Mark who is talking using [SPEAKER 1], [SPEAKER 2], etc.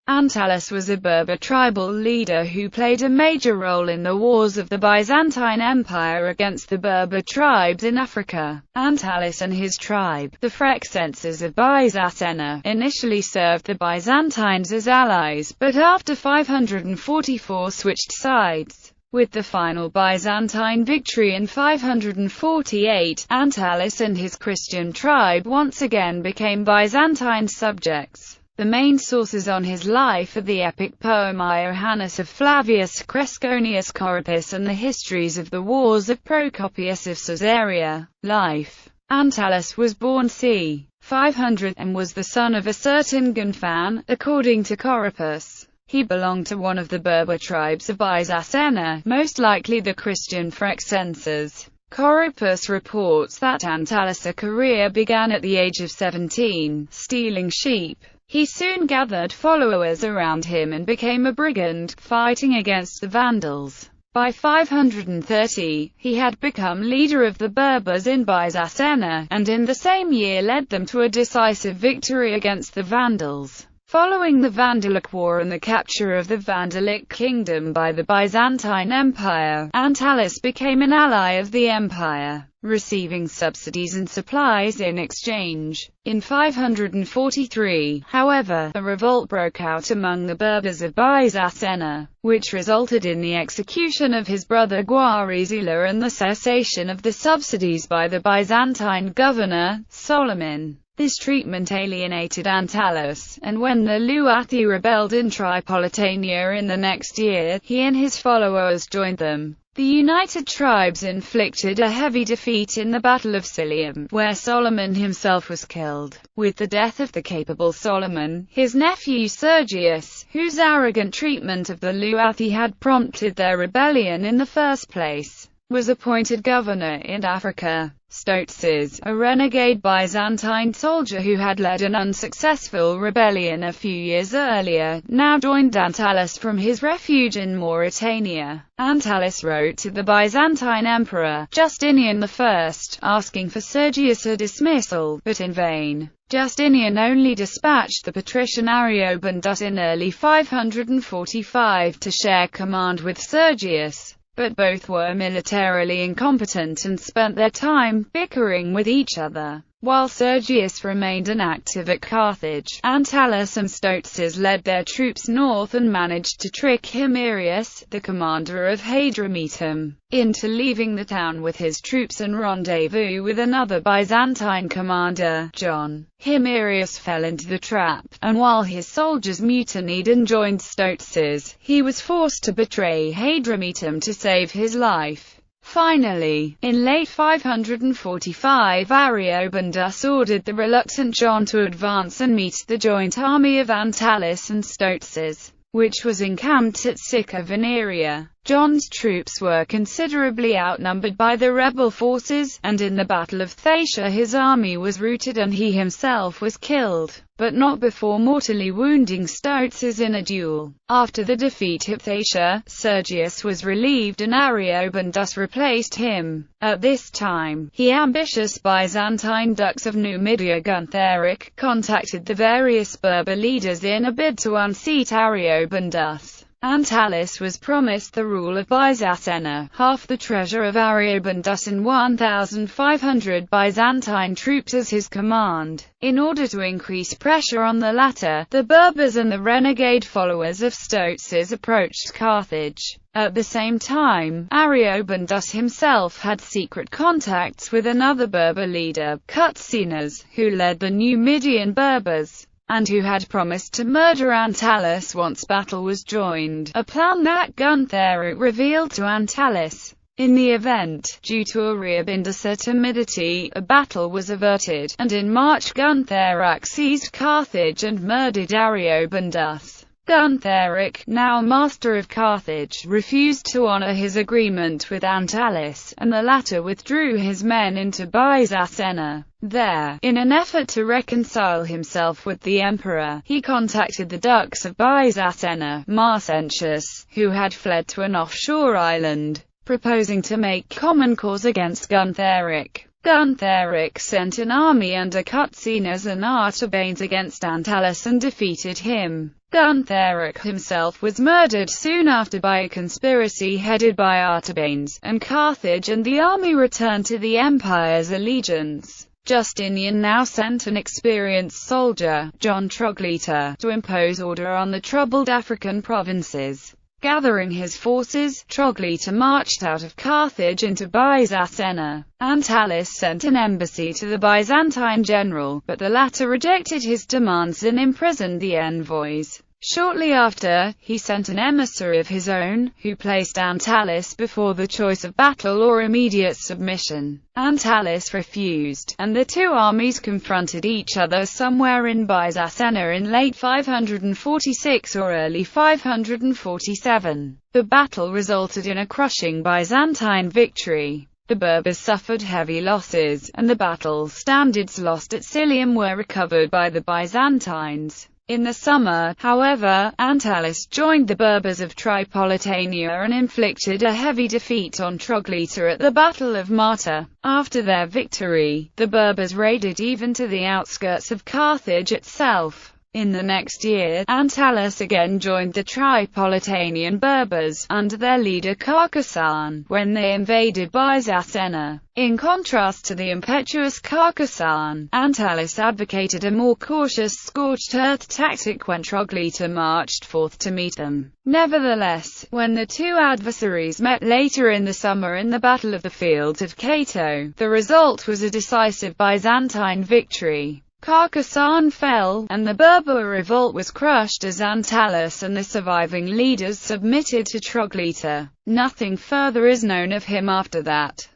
[SPEAKER 1] Antalas was a Berber tribal leader who played a major role in the wars of the Byzantine Empire against the Berber tribes in Africa. Antalas and his tribe, the Phrexienses of Byzacena, initially served the Byzantines as allies, but after 544 switched sides. With the final Byzantine victory in 548, Antalas and his Christian tribe once again became Byzantine subjects. The main sources on his life are the epic poem Iohannes of Flavius Cresconius Corippus and the histories of the wars of Procopius of Caesarea. Life. Antalas was born c. 500 and was the son of a certain Gunfan, according to Corippus. He belonged to one of the Berber tribes of Byzacena, most likely the Christian Phrexienses. Corippus reports that Antalas' career began at the age of 17, stealing sheep. He soon gathered followers around him and became a brigand, fighting against the Vandals. By 530, he had become leader of the Berbers in Byzacena, and in the same year led them to a decisive victory against the Vandals. Following the Vandalic War and the capture of the Vandalic kingdom by the Byzantine Empire, Antalas became an ally of the empire, receiving subsidies and supplies in exchange. In 543, however, a revolt broke out among the Berbers of Byzacena, which resulted in the execution of his brother Gwarizela and the cessation of the subsidies by the Byzantine governor, Solomon. This treatment alienated Antalas, and when the Luati rebelled in Tripolitania in the next year, he and his followers joined them. The united tribes inflicted a heavy defeat in the Battle of Cilium, where Solomon himself was killed. With the death of the capable Solomon, his nephew Sergius, whose arrogant treatment of the Luati had prompted their rebellion in the first place, was appointed governor in Africa. Stotzes, a renegade Byzantine soldier who had led an unsuccessful rebellion a few years earlier, now joined Antalas from his refuge in Mauritania. Antalas wrote to the Byzantine Emperor, Justinian I, asking for Sergius' dismissal, but in vain. Justinian only dispatched the patrician Ariobindus in early 545 to share command with Sergius. But both were militarily incompetent and spent their time bickering with each other. While Sergius remained inactive at Carthage, Antalas and Stotzes led their troops north and managed to trick Himerius, the commander of Hadrumetum, into leaving the town with his troops and rendezvous with another Byzantine commander, John. Himerius fell into the trap, and while his soldiers mutinied and joined Stotzes, he was forced to betray Hadrumetum to save his life. Finally, in late 545 Ariobindus ordered the reluctant John to advance and meet the joint army of Antalas and Stotzes, which was encamped at Sicca Veneria. John's troops were considerably outnumbered by the rebel forces, and in the Battle of Thacia his army was routed and he himself was killed, but not before mortally wounding Stotzes in a duel. After the defeat at Thacia, Sergius was relieved and Ariobindus replaced him. At this time, the ambitious Byzantine dux of Numidia Guntheric contacted the various Berber leaders in a bid to unseat Ariobindus. Antalas was promised the rule of Byzacena, half the treasure of Ariobindus and 1,500 Byzantine troops as his command. In order to increase pressure on the latter, the Berbers and the renegade followers of Stotzes approached Carthage. At the same time, Ariobindus himself had secret contacts with another Berber leader, Cutsinus, who led the Numidian Berbers, and who had promised to murder Antalas once battle was joined, a plan that Guntheric revealed to Antalas. In the event, due to Ariobindus' timidity, a battle was averted, and in March Guntheric seized Carthage and murdered Ariobindus. Guntheric, now master of Carthage, refused to honor his agreement with Antalas, and the latter withdrew his men into Byzacena. There, in an effort to reconcile himself with the emperor, he contacted the dux of Byzacena, Marcentius, who had fled to an offshore island, proposing to make common cause against Guntheric. Guntheric sent an army under Cutsinus and Artabanes against Antalas and defeated him. Gunderic himself was murdered soon after by a conspiracy headed by Artabanes, and Carthage and the army returned to the empire's allegiance. Justinian now sent an experienced soldier, John Trogleater, to impose order on the troubled African provinces. Gathering his forces, Trogleater marched out of Carthage into Byzacena. Antalas sent an embassy to the Byzantine general, but the latter rejected his demands and imprisoned the envoys. Shortly after, he sent an emissary of his own, who placed Antalas before the choice of battle or immediate submission. Antalas refused, and the two armies confronted each other somewhere in Byzacena in late 546 or early 547. The battle resulted in a crushing Byzantine victory. The Berbers suffered heavy losses, and the battle standards lost at Cilium were recovered by the Byzantines. In the summer, however, Antalas joined the Berbers of Tripolitania and inflicted a heavy defeat on Trogleater at the Battle of Marta. After their victory, the Berbers raided even to the outskirts of Carthage itself. In the next year, Antalas again joined the Tripolitanian Berbers, under their leader Carcasan, when they invaded Byzacena. In contrast to the impetuous Carcasan, Antalas advocated a more cautious scorched-earth tactic when Trogleater marched forth to meet them. Nevertheless, when the two adversaries met later in the summer in the Battle of the Fields of Cato, the result was a decisive Byzantine victory. Carcasan fell, and the Berber revolt was crushed as Antalas and the surviving leaders submitted to Trogleater. Nothing further is known of him after that.